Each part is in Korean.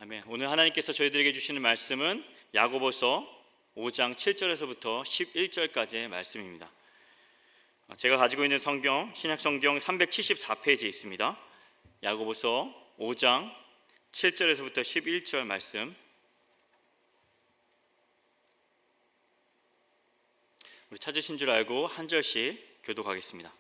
아멘. 오늘 하나님께서 저희들에게 주시는 말씀은 야고보서 5장 7절에서부터 11절까지의 말씀입니다. 제가 가지고 있는 성경, 신약성경 374페이지에 있습니다. 야고보서 5장 7절에서부터 11절 말씀. 우리 찾으신 줄 알고 한 절씩 교독하겠습니다.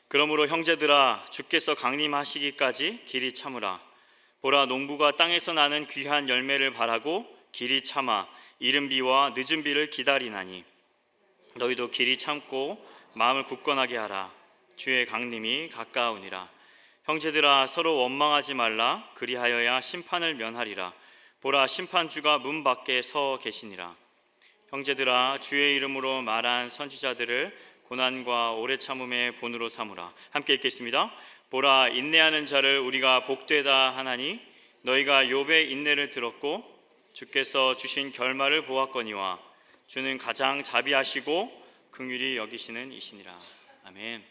그러므로 형제들아, 주께서 강림하시기까지 길이 참으라. 보라, 농부가 땅에서 나는 귀한 열매를 바라고 길이 참아 이른 비와 늦은 비를 기다리나니 너희도 길이 참고 마음을 굳건하게 하라. 주의 강림이 가까우니라. 형제들아, 서로 원망하지 말라. 그리하여야 심판을 면하리라. 보라, 심판주가 문 밖에 서 계시니라. 형제들아, 주의 이름으로 말한 선지자들을 고난과 오래 참음의 본으로 삼으라. 함께 읽겠습니다. 보라, 인내하는 자를 우리가 복되다 하나니 너희가 욥의 인내를 들었고 주께서 주신 결말을 보았거니와 주는 가장 자비하시고 긍휼히 여기시는 이시니라. 아멘.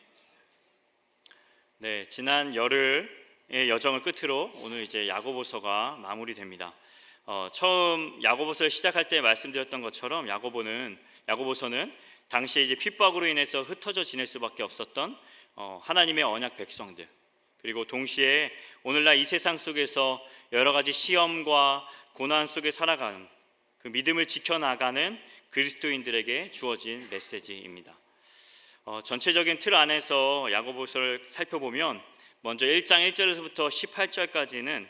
네, 지난 열흘의 여정을 끝으로 오늘 이제 야고보서가 마무리됩니다. 처음 야고보서를 시작할 때 말씀드렸던 것처럼 야고보서는 당시에 이제 핍박으로 인해서 흩어져 지낼 수밖에 없었던 하나님의 언약 백성들, 그리고 동시에 오늘날 이 세상 속에서 여러 가지 시험과 고난 속에 살아가는 그 믿음을 지켜나가는 그리스도인들에게 주어진 메시지입니다. 전체적인 틀 안에서 야고보서를 살펴보면 먼저 1장 1절에서부터 18절까지는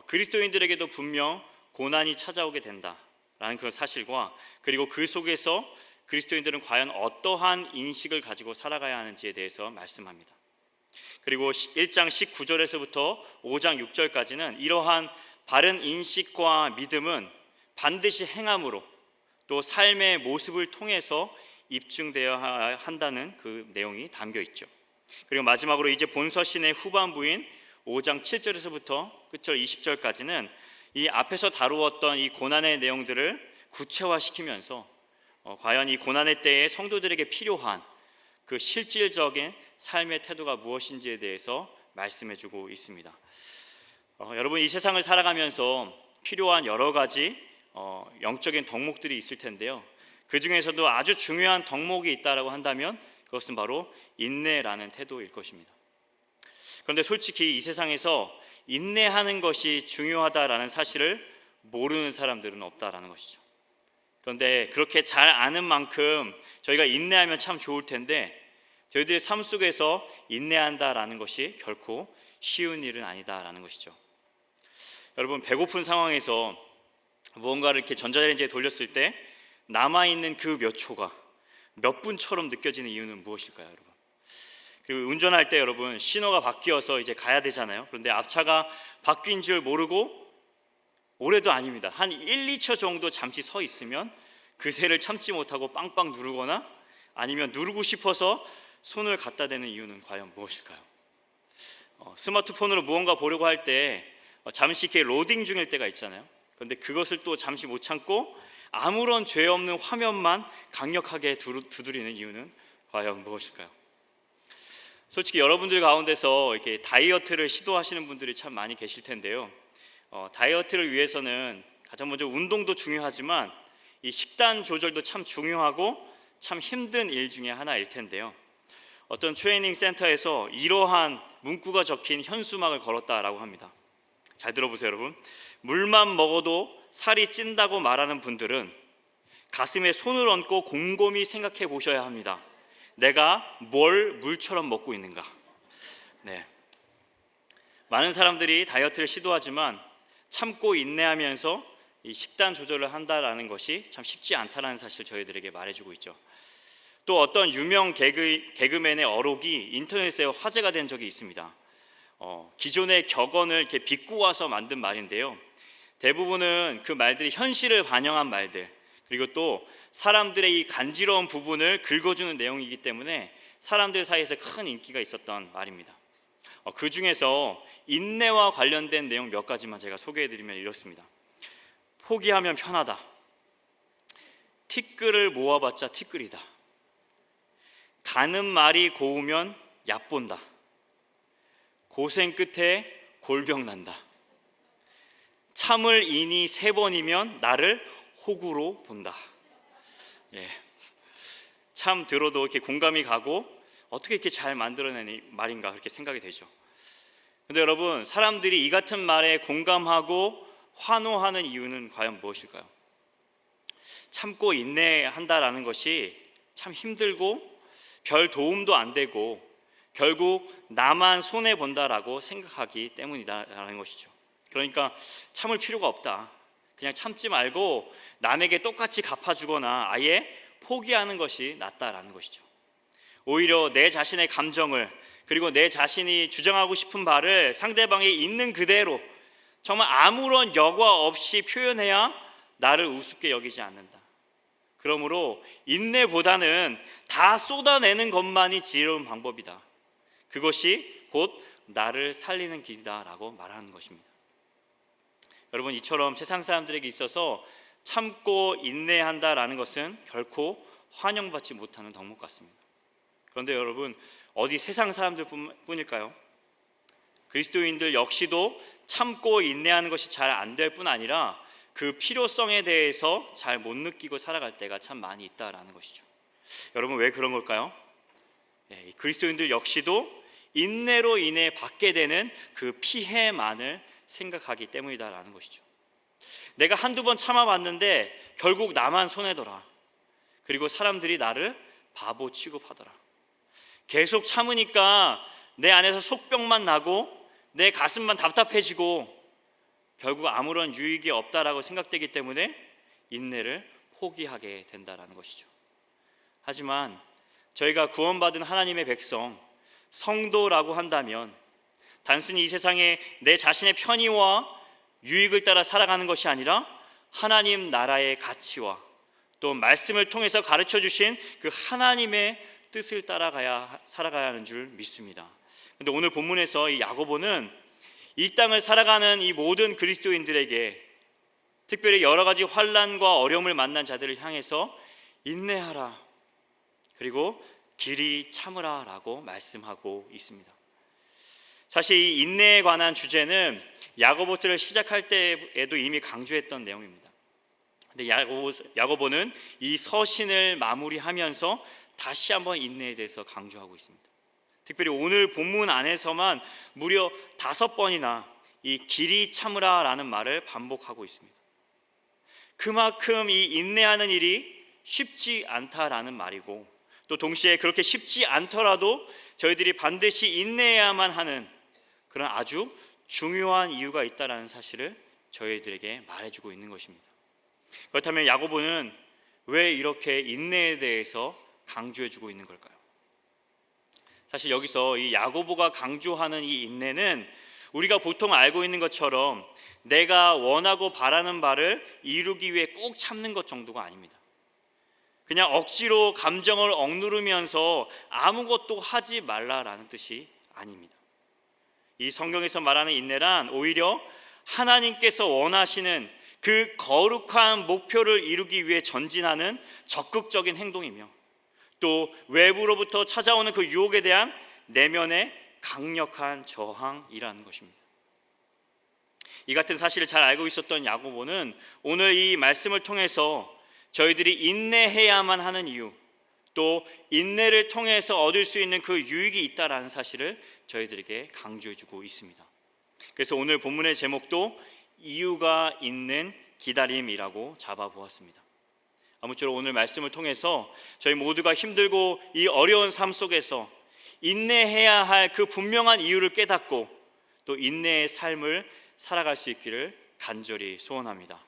그리스도인들에게도 분명 고난이 찾아오게 된다라는 그런 사실과, 그리고 그 속에서 그리스도인들은 과연 어떠한 인식을 가지고 살아가야 하는지에 대해서 말씀합니다. 그리고 1장 19절에서부터 5장 6절까지는 이러한 바른 인식과 믿음은 반드시 행함으로 또 삶의 모습을 통해서 입증되어야 한다는 그 내용이 담겨 있죠. 그리고 마지막으로 이제 본서신의 후반부인 5장 7절에서부터 끝절 20절까지는 이 앞에서 다루었던 이 고난의 내용들을 구체화시키면서 과연 이 고난의 때에 성도들에게 필요한 그 실질적인 삶의 태도가 무엇인지에 대해서 말씀해주고 있습니다. 여러분, 이 세상을 살아가면서 필요한 여러 가지 영적인 덕목들이 있을 텐데요, 그 중에서도 아주 중요한 덕목이 있다라고 한다면 그것은 바로 인내라는 태도일 것입니다. 그런데 솔직히 이 세상에서 인내하는 것이 중요하다라는 사실을 모르는 사람들은 없다라는 것이죠. 그런데 그렇게 잘 아는 만큼 저희가 인내하면 참 좋을 텐데 저희들의 삶 속에서 인내한다라는 것이 결코 쉬운 일은 아니다라는 것이죠. 여러분, 배고픈 상황에서 무언가를 이렇게 전자레인지에 돌렸을 때 남아있는 그 몇 초가 몇 분처럼 느껴지는 이유는 무엇일까요, 여러분? 그리고 운전할 때 여러분, 신호가 바뀌어서 이제 가야 되잖아요. 그런데 앞차가 바뀐 줄 모르고, 올해도 아닙니다, 한 1, 2초 정도 잠시 서 있으면 그새를 참지 못하고 빵빵 누르거나 아니면 누르고 싶어서 손을 갖다 대는 이유는 과연 무엇일까요? 스마트폰으로 무언가 보려고 할 때 잠시 이렇게 로딩 중일 때가 있잖아요. 그런데 그것을 또 잠시 못 참고 아무런 죄 없는 화면만 강력하게 두드리는 이유는 과연 무엇일까요? 솔직히 여러분들 가운데서 이렇게 다이어트를 시도하시는 분들이 참 많이 계실 텐데요, 다이어트를 위해서는 가장 먼저 운동도 중요하지만 이 식단 조절도 참 중요하고 참 힘든 일 중에 하나일 텐데요, 어떤 트레이닝 센터에서 이러한 문구가 적힌 현수막을 걸었다라고 합니다. 잘 들어보세요, 여러분. 물만 먹어도 살이 찐다고 말하는 분들은 가슴에 손을 얹고 곰곰이 생각해 보셔야 합니다. 내가 뭘 물처럼 먹고 있는가? 네. 많은 사람들이 다이어트를 시도하지만 참고 인내하면서 이 식단 조절을 한다라는 것이 참 쉽지 않다라는 사실 저희들에게 말해주고 있죠. 또 어떤 유명 개그맨의 어록이 인터넷에 화제가 된 적이 있습니다. 기존의 격언을 이렇게 비꼬아서 만든 말인데요, 대부분은 그 말들이 현실을 반영한 말들, 그리고 또 사람들의 이 간지러운 부분을 긁어주는 내용이기 때문에 사람들 사이에서 큰 인기가 있었던 말입니다. 그 중에서 인내와 관련된 내용 몇 가지만 제가 소개해드리면 이렇습니다. 포기하면 편하다. 티끌을 모아봤자 티끌이다. 가는 말이 고우면 얕본다. 고생 끝에 골병 난다. 참을 인이 3번이면 나를 호구로 본다. 예, 참 들어도 이렇게 공감이 가고 어떻게 이렇게 잘 만들어내는 말인가 그렇게 생각이 되죠. 근데 여러분, 사람들이 이 같은 말에 공감하고 환호하는 이유는 과연 무엇일까요? 참고 인내한다라는 것이 참 힘들고 별 도움도 안 되고 결국 나만 손해 본다라고 생각하기 때문이다라는 것이죠. 그러니까 참을 필요가 없다, 그냥 참지 말고 남에게 똑같이 갚아주거나 아예 포기하는 것이 낫다라는 것이죠. 오히려 내 자신의 감정을, 그리고 내 자신이 주장하고 싶은 바를 상대방이 있는 그대로 정말 아무런 여과 없이 표현해야 나를 우습게 여기지 않는다. 그러므로 인내보다는 다 쏟아내는 것만이 지혜로운 방법이다. 그것이 곧 나를 살리는 길이다라고 말하는 것입니다. 여러분, 이처럼 세상 사람들에게 있어서 참고 인내한다라는 것은 결코 환영받지 못하는 덕목 같습니다. 그런데 여러분, 어디 세상 사람들 뿐일까요? 그리스도인들 역시도 참고 인내하는 것이 잘 안 될 뿐 아니라 그 필요성에 대해서 잘 못 느끼고 살아갈 때가 참 많이 있다라는 것이죠. 여러분, 왜 그런 걸까요? 그리스도인들 역시도 인내로 인해 받게 되는 그 피해만을 생각하기 때문이다라는 것이죠. 내가 한두 번 참아봤는데 결국 나만 손해더라. 그리고 사람들이 나를 바보 취급하더라. 계속 참으니까 내 안에서 속병만 나고 내 가슴만 답답해지고 결국 아무런 유익이 없다라고 생각되기 때문에 인내를 포기하게 된다라는 것이죠. 하지만 저희가 구원받은 하나님의 백성, 성도라고 한다면 단순히 이 세상에 내 자신의 편의와 유익을 따라 살아가는 것이 아니라 하나님 나라의 가치와 또 말씀을 통해서 가르쳐 주신 그 하나님의 뜻을 따라가야 살아가야 하는 줄 믿습니다. 그런데 오늘 본문에서 이 야고보는 이 땅을 살아가는 이 모든 그리스도인들에게, 특별히 여러 가지 환난과 어려움을 만난 자들을 향해서 인내하라, 그리고 길이 참으라 라고 말씀하고 있습니다. 사실 이 인내에 관한 주제는 야고보서를 시작할 때에도 이미 강조했던 내용입니다. 근데 야고보는 이 서신을 마무리하면서 다시 한번 인내에 대해서 강조하고 있습니다. 특별히 오늘 본문 안에서만 무려 5번이나 이 길이 참으라 라는 말을 반복하고 있습니다. 그만큼 이 인내하는 일이 쉽지 않다라는 말이고, 또 동시에 그렇게 쉽지 않더라도 저희들이 반드시 인내해야만 하는 그런 아주 중요한 이유가 있다라는 사실을 저희들에게 말해주고 있는 것입니다. 그렇다면 야고보는 왜 이렇게 인내에 대해서 강조해주고 있는 걸까요? 사실 여기서 이 야고보가 강조하는 이 인내는 우리가 보통 알고 있는 것처럼 내가 원하고 바라는 바를 이루기 위해 꾹 참는 것 정도가 아닙니다. 그냥 억지로 감정을 억누르면서 아무것도 하지 말라라는 뜻이 아닙니다. 이 성경에서 말하는 인내란 오히려 하나님께서 원하시는 그 거룩한 목표를 이루기 위해 전진하는 적극적인 행동이며, 또 외부로부터 찾아오는 그 유혹에 대한 내면의 강력한 저항이라는 것입니다. 이 같은 사실을 잘 알고 있었던 야고보는 오늘 이 말씀을 통해서 저희들이 인내해야만 하는 이유, 또 인내를 통해서 얻을 수 있는 그 유익이 있다라는 사실을 저희들에게 강조해주고 있습니다. 그래서 오늘 본문의 제목도 이유가 있는 기다림이라고 잡아보았습니다. 아무쪼록 오늘 말씀을 통해서 저희 모두가 힘들고 이 어려운 삶 속에서 인내해야 할 그 분명한 이유를 깨닫고 또 인내의 삶을 살아갈 수 있기를 간절히 소원합니다.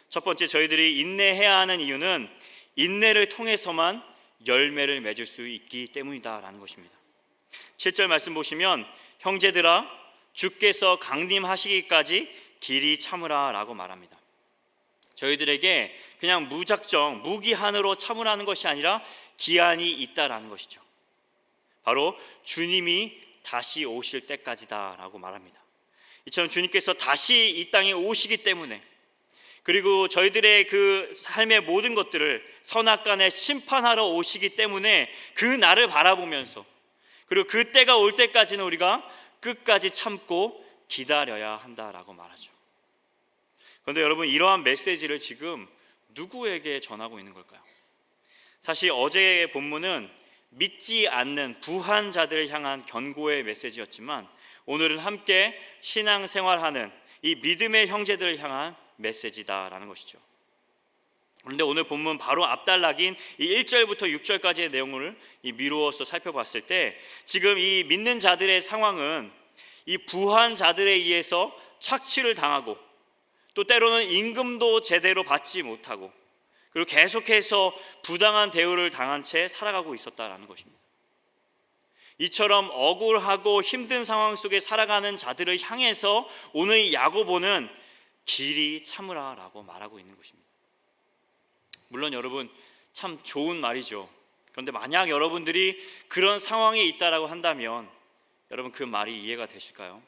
첫 번째, 저희들이 인내해야 하는 이유는 인내를 통해서만 열매를 맺을 수 있기 때문이다라는 것입니다. 7절 말씀 보시면 형제들아 주께서 강림하시기까지 길이 참으라 라고 말합니다. 저희들에게 그냥 무작정 무기한으로 참으라는 것이 아니라 기한이 있다라는 것이죠. 바로 주님이 다시 오실 때까지다 라고 말합니다. 이처럼 주님께서 다시 이 땅에 오시기 때문에, 그리고 저희들의 그 삶의 모든 것들을 선악간에 심판하러 오시기 때문에 그 날을 바라보면서, 그리고 그 때가 올 때까지는 우리가 끝까지 참고 기다려야 한다라고 말하죠. 그런데 여러분, 이러한 메시지를 지금 누구에게 전하고 있는 걸까요? 사실 어제의 본문은 믿지 않는 부한자들을 향한 경고의 메시지였지만, 오늘은 함께 신앙생활하는 이 믿음의 형제들을 향한 메시지다라는 것이죠. 그런데 오늘 본문 바로 앞단락인 이 1절부터 6절까지의 내용을 미루어서 살펴봤을 때, 지금 이 믿는 자들의 상황은 이 부한 자들에 의해서 착취를 당하고, 또 때로는 임금도 제대로 받지 못하고, 그리고 계속해서 부당한 대우를 당한 채 살아가고 있었다라는 것입니다. 이처럼 억울하고 힘든 상황 속에 살아가는 자들을 향해서 오늘 이 야고보는 길이 참으라라고 말하고 있는 것입니다. 물론 여러분, 참 좋은 말이죠. 그런데 만약 여러분들이 그런 상황에 있다라고 한다면 여러분, 그 말이 이해가 되실까요?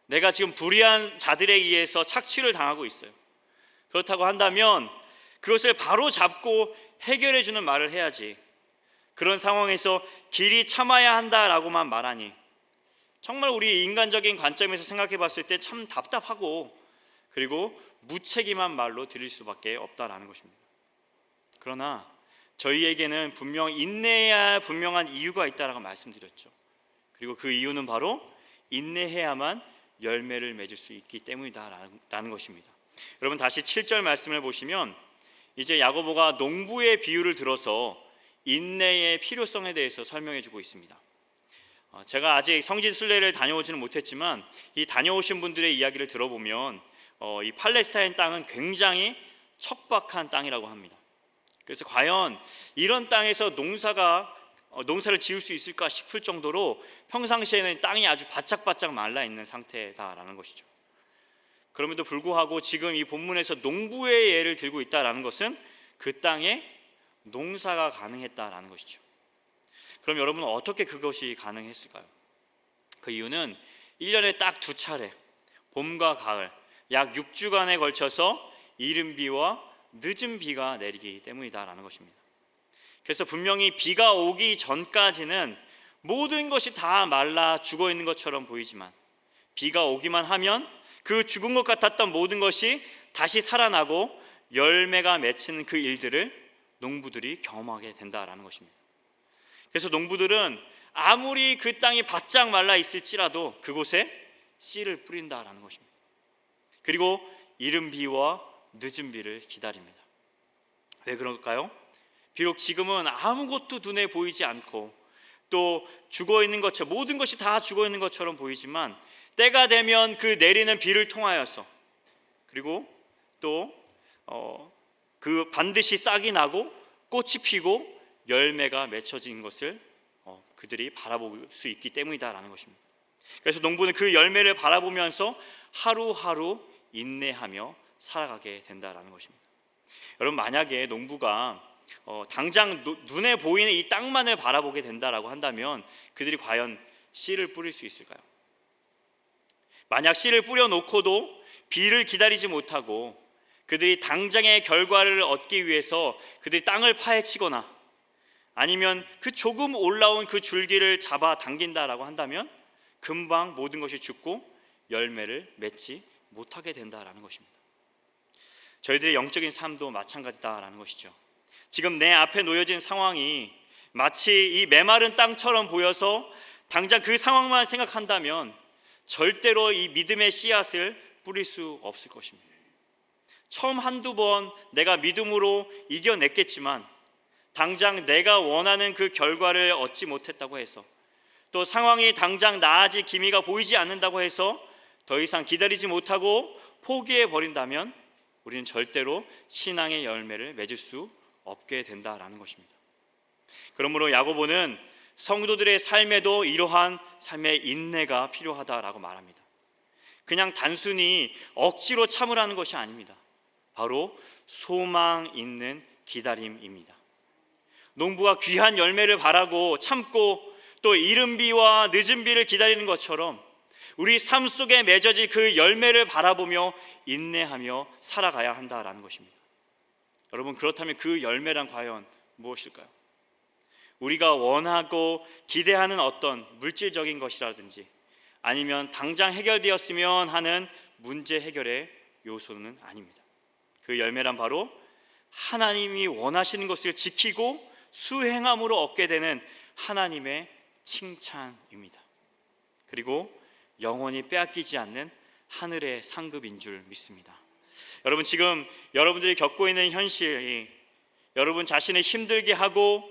내가 지금 불의한 자들에 의해서 착취를 당하고 있어요. 그렇다고 한다면 그것을 바로 잡고 해결해 주는 말을 해야지, 그런 상황에서 길이 참아야 한다라고만 말하니 정말 우리 인간적인 관점에서 생각해 봤을 때 참 답답하고, 그리고 무책임한 말로 들릴 수밖에 없다라는 것입니다. 그러나 저희에게는 분명 인내해야 할 분명한 이유가 있다라고 말씀드렸죠. 그리고 그 이유는 바로 인내해야만 열매를 맺을 수 있기 때문이다라는 것입니다. 여러분, 다시 7절 말씀을 보시면 이제 야고보가 농부의 비유를 들어서 인내의 필요성에 대해서 설명해 주고 있습니다. 제가 아직 성지 순례를 다녀오지는 못했지만 이 다녀오신 분들의 이야기를 들어보면 이 팔레스타인 땅은 굉장히 척박한 땅이라고 합니다. 그래서 과연 이런 땅에서 농사를 지을 수 있을까 싶을 정도로 평상시에는 땅이 아주 바짝바짝 말라 있는 상태다라는 것이죠. 그럼에도 불구하고 지금 이 본문에서 농부의 예를 들고 있다라는 것은 그 땅에 농사가 가능했다라는 것이죠. 그럼 여러분은 어떻게 그것이 가능했을까요? 그 이유는 1년에 딱 2차례, 봄과 가을 약 6주간에 걸쳐서 이른 비와 늦은 비가 내리기 때문이다라는 것입니다. 그래서 분명히 비가 오기 전까지는 모든 것이 다 말라 죽어 있는 것처럼 보이지만, 비가 오기만 하면 그 죽은 것 같았던 모든 것이 다시 살아나고 열매가 맺히는 그 일들을 농부들이 경험하게 된다라는 것입니다. 그래서 농부들은 아무리 그 땅이 바짝 말라 있을지라도 그곳에 씨를 뿌린다라는 것입니다. 그리고 이른 비와 늦은 비를 기다립니다. 왜 그럴까요? 비록 지금은 아무것도 눈에 보이지 않고 또 죽어 있는 것처럼, 모든 것이 다 죽어 있는 것처럼 보이지만, 때가 되면 그 내리는 비를 통하여서, 그리고 또 그 반드시 싹이 나고 꽃이 피고 열매가 맺혀진 것을 그들이 바라볼 수 있기 때문이다라는 것입니다. 그래서 농부는 그 열매를 바라보면서 하루하루 인내하며 살아가게 된다라는 것입니다. 여러분, 만약에 농부가 당장 눈에 보이는 이 땅만을 바라보게 된다라고 한다면 그들이 과연 씨를 뿌릴 수 있을까요? 만약 씨를 뿌려놓고도 비를 기다리지 못하고 그들이 당장의 결과를 얻기 위해서 그들이 땅을 파헤치거나 아니면 그 조금 올라온 그 줄기를 잡아 당긴다라고 한다면 금방 모든 것이 죽고 열매를 맺지 못하게 된다라는 것입니다. 저희들의 영적인 삶도 마찬가지다라는 것이죠. 지금 내 앞에 놓여진 상황이 마치 이 메마른 땅처럼 보여서 당장 그 상황만 생각한다면 절대로 이 믿음의 씨앗을 뿌릴 수 없을 것입니다. 처음 한두 번 내가 믿음으로 이겨냈겠지만 당장 내가 원하는 그 결과를 얻지 못했다고 해서, 또 상황이 당장 나아질 기미가 보이지 않는다고 해서 더 이상 기다리지 못하고 포기해 버린다면 우리는 절대로 신앙의 열매를 맺을 수 없게 된다라는 것입니다. 그러므로 야고보는 성도들의 삶에도 이러한 삶의 인내가 필요하다라고 말합니다. 그냥 단순히 억지로 참으라는 것이 아닙니다. 바로 소망 있는 기다림입니다. 농부가 귀한 열매를 바라고 참고 또 이른 비와 늦은 비를 기다리는 것처럼 우리 삶 속에 맺어질 그 열매를 바라보며 인내하며 살아가야 한다라는 것입니다. 여러분, 그렇다면 그 열매란 과연 무엇일까요? 우리가 원하고 기대하는 어떤 물질적인 것이라든지 아니면 당장 해결되었으면 하는 문제 해결의 요소는 아닙니다. 그 열매란 바로 하나님이 원하시는 것을 지키고 수행함으로 얻게 되는 하나님의 칭찬입니다. 그리고 영원히 빼앗기지 않는 하늘의 상급인 줄 믿습니다. 여러분, 지금 여러분들이 겪고 있는 현실이 여러분 자신을 힘들게 하고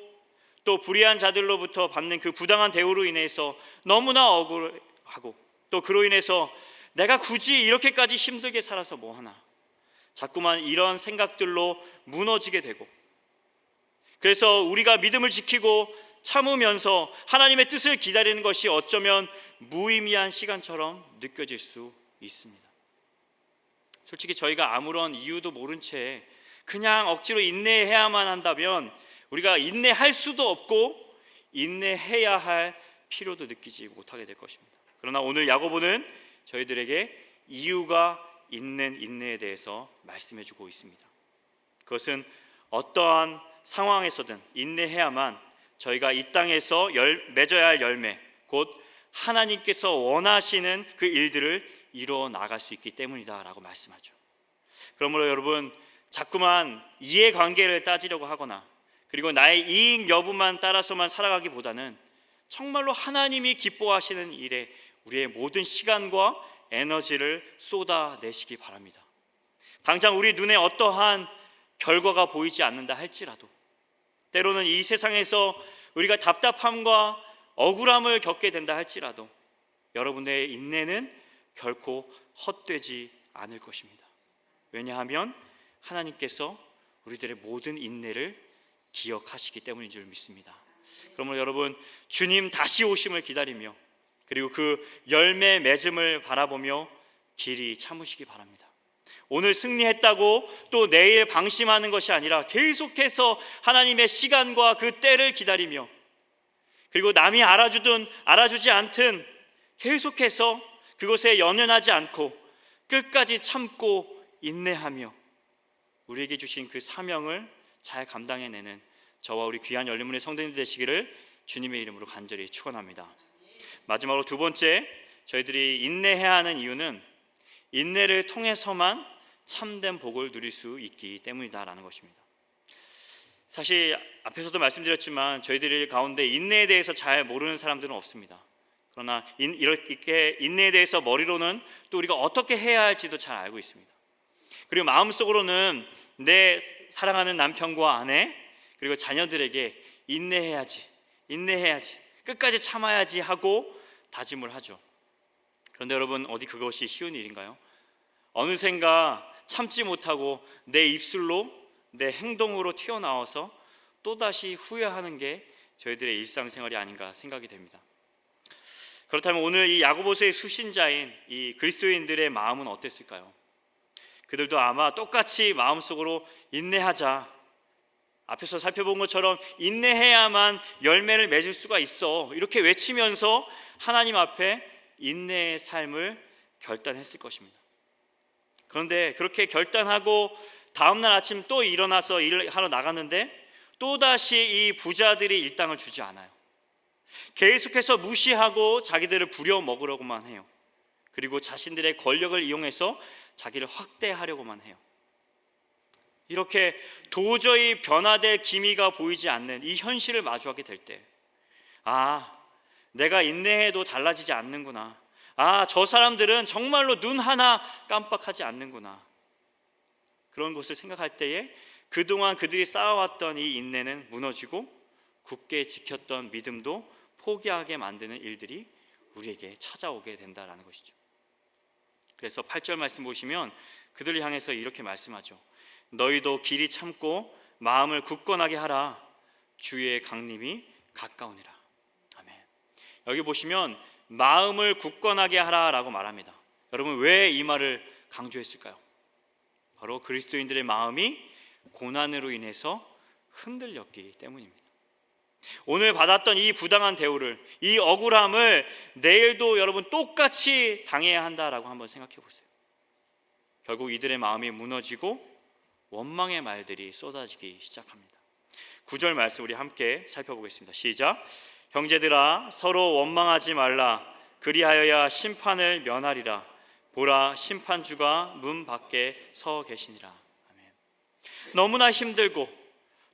또 불의한 자들로부터 받는 그 부당한 대우로 인해서 너무나 억울하고, 또 그로 인해서 내가 굳이 이렇게까지 힘들게 살아서 뭐하나, 자꾸만 이런 생각들로 무너지게 되고, 그래서 우리가 믿음을 지키고 참으면서 하나님의 뜻을 기다리는 것이 어쩌면 무의미한 시간처럼 느껴질 수 있습니다. 솔직히 저희가 아무런 이유도 모른 채 그냥 억지로 인내해야만 한다면 우리가 인내할 수도 없고 인내해야 할 필요도 느끼지 못하게 될 것입니다. 그러나 오늘 야고보는 저희들에게 이유가 있는 인내에 대해서 말씀해 주고 있습니다. 그것은 어떠한 상황에서든 인내해야만 저희가 이 땅에서 맺어야 할 열매, 곧 하나님께서 원하시는 그 일들을 이루어 나갈 수 있기 때문이다라고 말씀하죠. 그러므로 여러분, 자꾸만 이해관계를 따지려고 하거나 그리고 나의 이익 여부만 따라서만 살아가기보다는 정말로 하나님이 기뻐하시는 일에 우리의 모든 시간과 에너지를 쏟아내시기 바랍니다. 당장 우리 눈에 어떠한 결과가 보이지 않는다 할지라도, 때로는 이 세상에서 우리가 답답함과 억울함을 겪게 된다 할지라도 여러분의 인내는 결코 헛되지 않을 것입니다. 왜냐하면 하나님께서 우리들의 모든 인내를 기억하시기 때문인 줄 믿습니다. 그러므로 여러분, 주님 다시 오심을 기다리며 그리고 그 열매 맺음을 바라보며 길이 참으시기 바랍니다. 오늘 승리했다고 또 내일 방심하는 것이 아니라 계속해서 하나님의 시간과 그 때를 기다리며, 그리고 남이 알아주든 알아주지 않든 계속해서 그것에 연연하지 않고 끝까지 참고 인내하며 우리에게 주신 그 사명을 잘 감당해내는 저와 우리 귀한 열린문의 성도님들 되시기를 주님의 이름으로 간절히 축원합니다. 마지막으로 두 번째, 저희들이 인내해야 하는 이유는 인내를 통해서만 참된 복을 누릴 수 있기 때문이다라는 것입니다. 사실 앞에서도 말씀드렸지만 저희들 가운데 인내에 대해서 잘 모르는 사람들은 없습니다. 그러나 이렇게 인내에 대해서 머리로는 또 우리가 어떻게 해야 할지도 잘 알고 있습니다. 그리고 마음속으로는 내 사랑하는 남편과 아내 그리고 자녀들에게 인내해야지, 끝까지 참아야지 하고 다짐을 하죠. 그런데 여러분, 어디 그것이 쉬운 일인가요? 어느샌가 참지 못하고 내 입술로, 내 행동으로 튀어나와서 또다시 후회하는 게 저희들의 일상생활이 아닌가 생각이 됩니다. 그렇다면 오늘 이 야고보서의 수신자인 이 그리스도인들의 마음은 어땠을까요? 그들도 아마 똑같이 마음속으로 인내하자, 앞에서 살펴본 것처럼 인내해야만 열매를 맺을 수가 있어, 이렇게 외치면서 하나님 앞에 인내의 삶을 결단했을 것입니다. 그런데 그렇게 결단하고 다음날 아침 또 일어나서 일을 하러 나갔는데 또다시 이 부자들이 일당을 주지 않아요. 계속해서 무시하고 자기들을 부려먹으려고만 해요. 그리고 자신들의 권력을 이용해서 자기를 확대하려고만 해요. 이렇게 도저히 변화될 기미가 보이지 않는 이 현실을 마주하게 될 때, 내가 인내해도 달라지지 않는구나, 저 사람들은 정말로 눈 하나 깜빡하지 않는구나, 그런 것을 생각할 때에 그동안 그들이 쌓아왔던 이 인내는 무너지고 굳게 지켰던 믿음도 포기하게 만드는 일들이 우리에게 찾아오게 된다라는 것이죠. 그래서 8절 말씀 보시면 그들을 향해서 이렇게 말씀하죠. 너희도 길이 참고 마음을 굳건하게 하라. 주의 강림이 가까우니라. 아멘. 여기 보시면 마음을 굳건하게 하라라고 말합니다. 여러분, 왜 이 말을 강조했을까요? 바로 그리스도인들의 마음이 고난으로 인해서 흔들렸기 때문입니다. 오늘 받았던 이 부당한 대우를, 이 억울함을 내일도 여러분 똑같이 당해야 한다라고 한번 생각해 보세요. 결국 이들의 마음이 무너지고 원망의 말들이 쏟아지기 시작합니다. 9절 말씀 우리 함께 살펴보겠습니다. 시작. 형제들아, 서로 원망하지 말라. 그리하여야 심판을 면하리라. 보라, 심판주가 문 밖에 서 계시니라. 아멘. 너무나 힘들고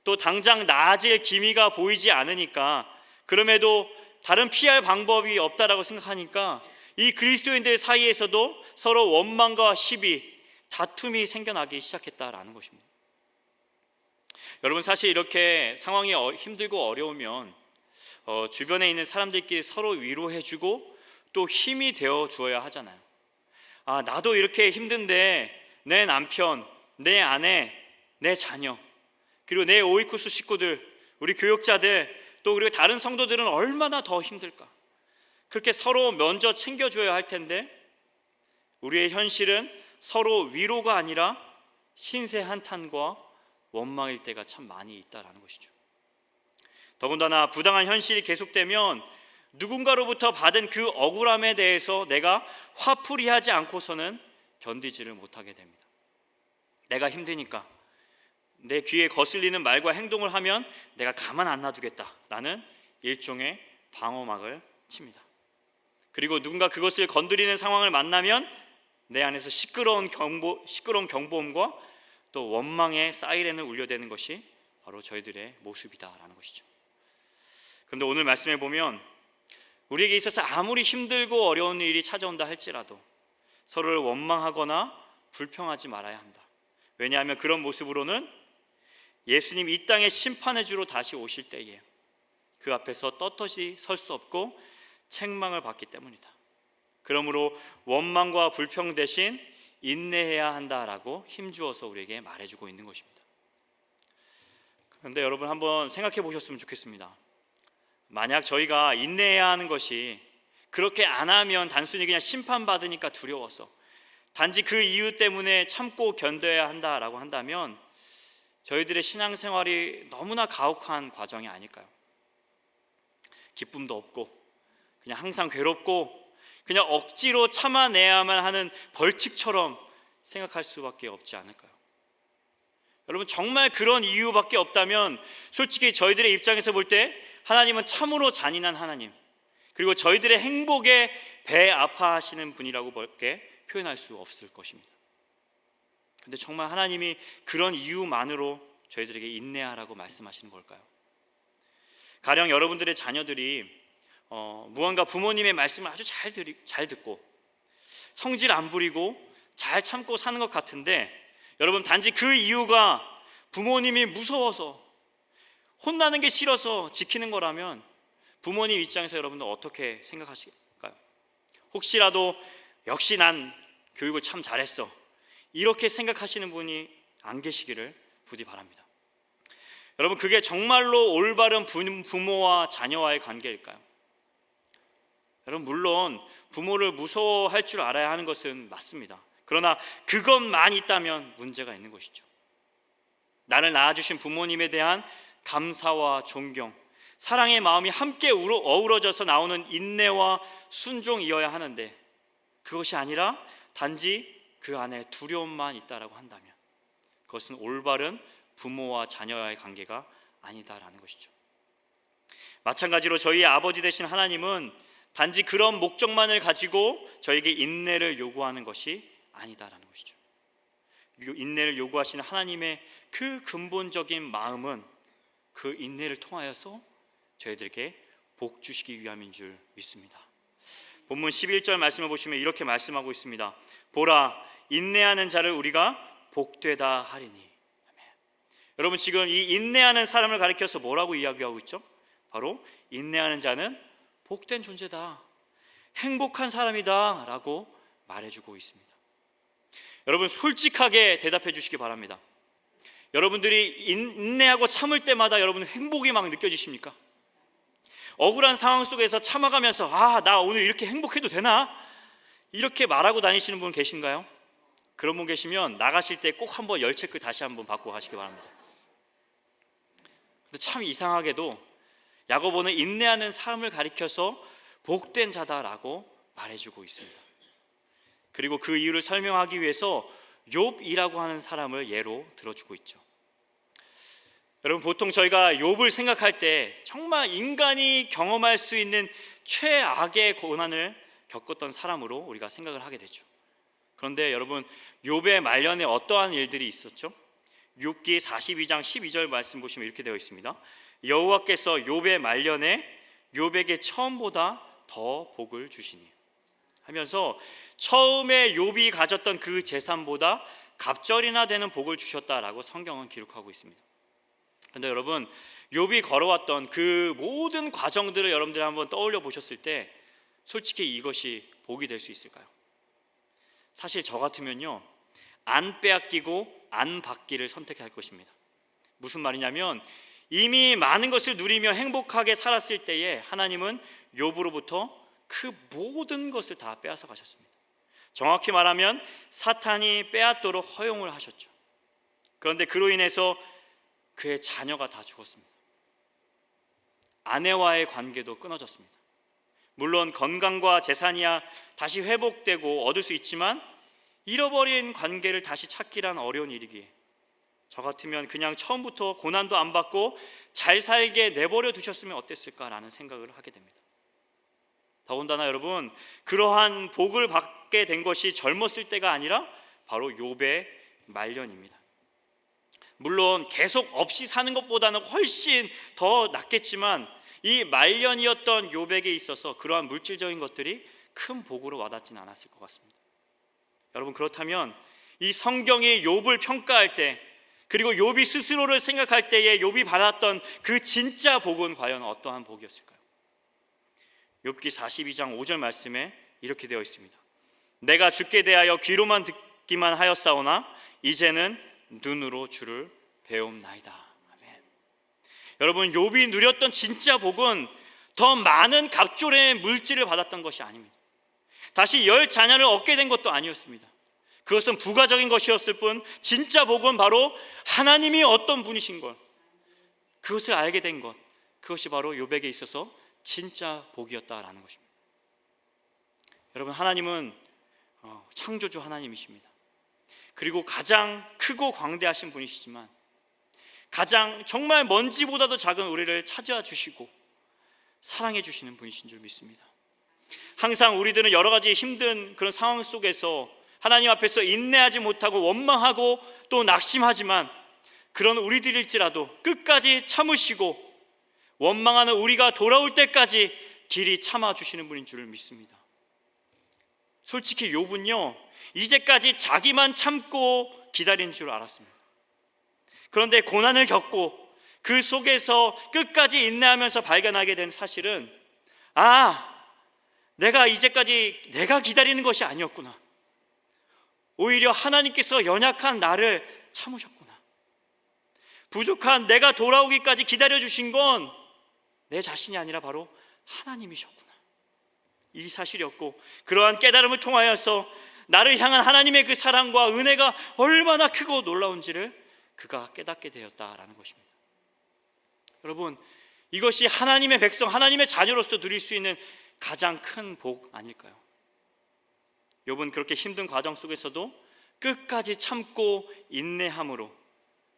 또 당장 나아질 기미가 보이지 않으니까, 그럼에도 다른 피할 방법이 없다라고 생각하니까 이 그리스도인들 사이에서도 서로 원망과 시비, 다툼이 생겨나기 시작했다라는 것입니다. 여러분, 사실 이렇게 상황이 힘들고 어려우면 주변에 있는 사람들끼리 서로 위로해주고 또 힘이 되어 주어야 하잖아요. 나도 이렇게 힘든데 내 남편, 내 아내, 내 자녀, 그리고 내 오이쿠스 식구들, 우리 교육자들, 또 그리고 다른 성도들은 얼마나 더 힘들까. 그렇게 서로 먼저 챙겨줘야 할 텐데 우리의 현실은 서로 위로가 아니라 신세 한탄과 원망일 때가 참 많이 있다라는 것이죠. 더군다나 부당한 현실이 계속되면 누군가로부터 받은 그 억울함에 대해서 내가 화풀이하지 않고서는 견디지를 못하게 됩니다. 내가 힘드니까 내 귀에 거슬리는 말과 행동을 하면 내가 가만 안 놔두겠다라는 일종의 방어막을 칩니다. 그리고 누군가 그것을 건드리는 상황을 만나면 내 안에서 시끄러운 경보음과 또 원망의 사이렌을 울려대는 것이 바로 저희들의 모습이다라는 것이죠. 그런데 오늘 말씀해 보면 우리에게 있어서 아무리 힘들고 어려운 일이 찾아온다 할지라도 서로를 원망하거나 불평하지 말아야 한다. 왜냐하면 그런 모습으로는 예수님 이 땅의 심판의 주로 다시 오실 때에 그 앞에서 떳떳이 설 수 없고 책망을 받기 때문이다. 그러므로 원망과 불평 대신 인내해야 한다라고 힘주어서 우리에게 말해주고 있는 것입니다. 그런데 여러분, 한번 생각해 보셨으면 좋겠습니다. 만약 저희가 인내해야 하는 것이 그렇게 안 하면 단순히 그냥 심판받으니까 두려워서 단지 그 이유 때문에 참고 견뎌야 한다라고 한다면 저희들의 신앙생활이 너무나 가혹한 과정이 아닐까요? 기쁨도 없고 그냥 항상 괴롭고 그냥 억지로 참아내야만 하는 벌칙처럼 생각할 수밖에 없지 않을까요? 여러분, 정말 그런 이유밖에 없다면 솔직히 저희들의 입장에서 볼 때 하나님은 참으로 잔인한 하나님, 그리고 저희들의 행복에 배 아파하시는 분이라고밖에 표현할 수 없을 것입니다. 근데 정말 하나님이 그런 이유만으로 저희들에게 인내하라고 말씀하시는 걸까요? 가령 여러분들의 자녀들이 무언가 부모님의 말씀을 아주 잘 듣고 성질 안 부리고 잘 참고 사는 것 같은데, 여러분, 단지 그 이유가 부모님이 무서워서 혼나는 게 싫어서 지키는 거라면 부모님 입장에서 여러분들 어떻게 생각하실까요? 혹시라도 역시 난 교육을 참 잘했어, 이렇게 생각하시는 분이 안 계시기를 부디 바랍니다. 여러분, 그게 정말로 올바른 부모와 자녀와의 관계일까요? 여러분, 물론 부모를 무서워할 줄 알아야 하는 것은 맞습니다. 그러나 그것만 있다면 문제가 있는 것이죠. 나를 낳아주신 부모님에 대한 감사와 존경, 사랑의 마음이 함께 어우러져서 나오는 인내와 순종이어야 하는데, 그것이 아니라 단지 그 안에 두려움만 있다라고 한다면 그것은 올바른 부모와 자녀와의 관계가 아니다라는 것이죠. 마찬가지로 저희의 아버지 되신 하나님은 단지 그런 목적만을 가지고 저에게 인내를 요구하는 것이 아니다라는 것이죠. 인내를 요구하시는 하나님의 그 근본적인 마음은 그 인내를 통하여서 저희들에게 복 주시기 위함인 줄 믿습니다. 본문 11절 말씀을 보시면 이렇게 말씀하고 있습니다. 보라, 인내하는 자를 우리가 복되다 하리니. 아멘. 여러분, 지금 이 인내하는 사람을 가리켜서 뭐라고 이야기하고 있죠? 바로 인내하는 자는 복된 존재다, 행복한 사람이다 라고 말해주고 있습니다. 여러분, 솔직하게 대답해 주시기 바랍니다. 여러분들이 인내하고 참을 때마다 여러분 행복이 막 느껴지십니까? 억울한 상황 속에서 참아가면서 나 오늘 이렇게 행복해도 되나? 이렇게 말하고 다니시는 분 계신가요? 그런 분 계시면 나가실 때 꼭 한번 열 체크 다시 한번 받고 가시기 바랍니다. 근데 참 이상하게도 야고보는 인내하는 사람을 가리켜서 복된 자다라고 말해주고 있습니다. 그리고 그 이유를 설명하기 위해서 욥이라고 하는 사람을 예로 들어주고 있죠. 여러분, 보통 저희가 욥을 생각할 때 정말 인간이 경험할 수 있는 최악의 고난을 겪었던 사람으로 우리가 생각을 하게 되죠. 그런데 여러분, 욥의 말년에 어떠한 일들이 있었죠? 욥기 42장 12절 말씀 보시면 이렇게 되어 있습니다. 여호와께서 욥의 말년에 욥에게 처음보다 더 복을 주시니 하면서 처음에 욥이 가졌던 그 재산보다 갑절이나 되는 복을 주셨다라고 성경은 기록하고 있습니다. 그런데 여러분, 욥이 걸어왔던 그 모든 과정들을 여러분들이 한번 떠올려 보셨을 때 솔직히 이것이 복이 될 수 있을까요? 사실 저 같으면요, 안 빼앗기고 안 받기를 선택할 것입니다. 무슨 말이냐면, 이미 많은 것을 누리며 행복하게 살았을 때에 하나님은 욥으로부터 그 모든 것을 다 빼앗아 가셨습니다. 정확히 말하면 사탄이 빼앗도록 허용을 하셨죠. 그런데 그로 인해서 그의 자녀가 다 죽었습니다. 아내와의 관계도 끊어졌습니다. 물론 건강과 재산이야 다시 회복되고 얻을 수 있지만 잃어버린 관계를 다시 찾기란 어려운 일이기에 저 같으면 그냥 처음부터 고난도 안 받고 잘 살게 내버려 두셨으면 어땠을까라는 생각을 하게 됩니다. 더군다나 여러분, 그러한 복을 받게 된 것이 젊었을 때가 아니라 바로 욥의 말년입니다. 물론 계속 없이 사는 것보다는 훨씬 더 낫겠지만 이 말년이었던 욥에게 있어서 그러한 물질적인 것들이 큰 복으로 와닿지는 않았을 것 같습니다. 여러분, 그렇다면 이 성경이 욥을 평가할 때, 그리고 욥이 스스로를 생각할 때에 욥이 받았던 그 진짜 복은 과연 어떠한 복이었을까요? 욥기 42장 5절 말씀에 이렇게 되어 있습니다. 내가 주께 대하여 귀로만 듣기만 하였사오나 이제는 눈으로 주를 배움나이다. 아멘. 여러분, 욥이 누렸던 진짜 복은 더 많은 갑절의 물질을 받았던 것이 아닙니다. 다시 10자녀를 얻게 된 것도 아니었습니다. 그것은 부가적인 것이었을 뿐 진짜 복은 바로 하나님이 어떤 분이신 것, 그것을 알게 된 것, 그것이 바로 욥에게 있어서 진짜 복이었다라는 것입니다. 여러분, 하나님은 창조주 하나님이십니다. 그리고 가장 크고 광대하신 분이시지만 가장 정말 먼지보다도 작은 우리를 찾아 주시고 사랑해 주시는 분이신 줄 믿습니다. 항상 우리들은 여러 가지 힘든 그런 상황 속에서 하나님 앞에서 인내하지 못하고 원망하고 또 낙심하지만 그런 우리들일지라도 끝까지 참으시고 원망하는 우리가 돌아올 때까지 길이 참아주시는 분인 줄 믿습니다. 솔직히 욥은요, 이제까지 자기만 참고 기다린 줄 알았습니다. 그런데 고난을 겪고 그 속에서 끝까지 인내하면서 발견하게 된 사실은, 내가 이제까지 내가 기다리는 것이 아니었구나. 오히려 하나님께서 연약한 나를 참으셨구나. 부족한 내가 돌아오기까지 기다려주신 건 내 자신이 아니라 바로 하나님이셨구나. 이 사실이었고, 그러한 깨달음을 통하여서 나를 향한 하나님의 그 사랑과 은혜가 얼마나 크고 놀라운지를 그가 깨닫게 되었다라는 것입니다. 여러분, 이것이 하나님의 백성, 하나님의 자녀로서 누릴 수 있는 가장 큰 복 아닐까요? 욥은 그렇게 힘든 과정 속에서도 끝까지 참고 인내함으로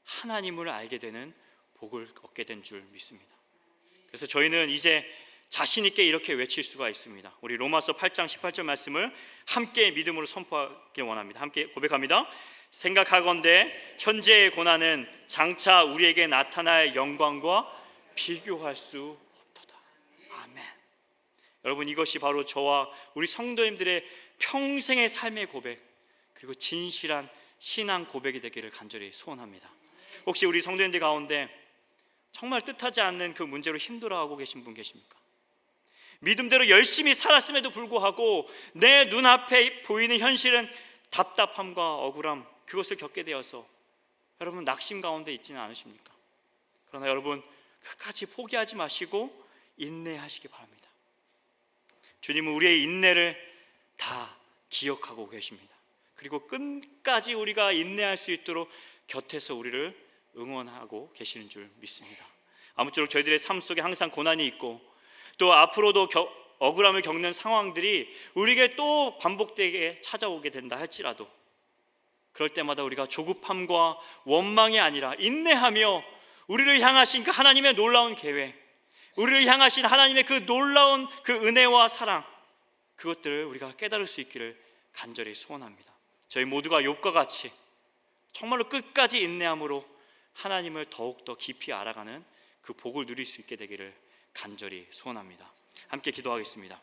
하나님을 알게 되는 복을 얻게 된 줄 믿습니다. 그래서 저희는 이제 자신 있게 이렇게 외칠 수가 있습니다. 우리 로마서 8장 18절 말씀을 함께 믿음으로 선포하길 원합니다. 함께 고백합니다. 생각하건대 현재의 고난은 장차 우리에게 나타날 영광과 비교할 수 없도다. 아멘. 여러분, 이것이 바로 저와 우리 성도님들의 평생의 삶의 고백, 그리고 진실한 신앙 고백이 되기를 간절히 소원합니다. 혹시 우리 성도님들 가운데 정말 뜻하지 않는 그 문제로 힘들어하고 계신 분 계십니까? 믿음대로 열심히 살았음에도 불구하고 내 눈앞에 보이는 현실은 답답함과 억울함, 그것을 겪게 되어서 여러분 낙심 가운데 있지는 않으십니까? 그러나 여러분, 끝까지 포기하지 마시고 인내하시기 바랍니다. 주님은 우리의 인내를 다 기억하고 계십니다. 그리고 끝까지 우리가 인내할 수 있도록 곁에서 우리를 응원하고 계시는 줄 믿습니다. 아무쪼록 저희들의 삶 속에 항상 고난이 있고 또 앞으로도 억울함을 겪는 상황들이 우리에게 또 반복되게 찾아오게 된다 할지라도 그럴 때마다 우리가 조급함과 원망이 아니라 인내하며 우리를 향하신 그 하나님의 놀라운 계획, 우리를 향하신 하나님의 그 놀라운 그 은혜와 사랑, 그것들을 우리가 깨달을 수 있기를 간절히 소원합니다. 저희 모두가 욥과 같이 정말로 끝까지 인내함으로 하나님을 더욱더 깊이 알아가는 그 복을 누릴 수 있게 되기를 간절히 소원합니다. 함께 기도하겠습니다.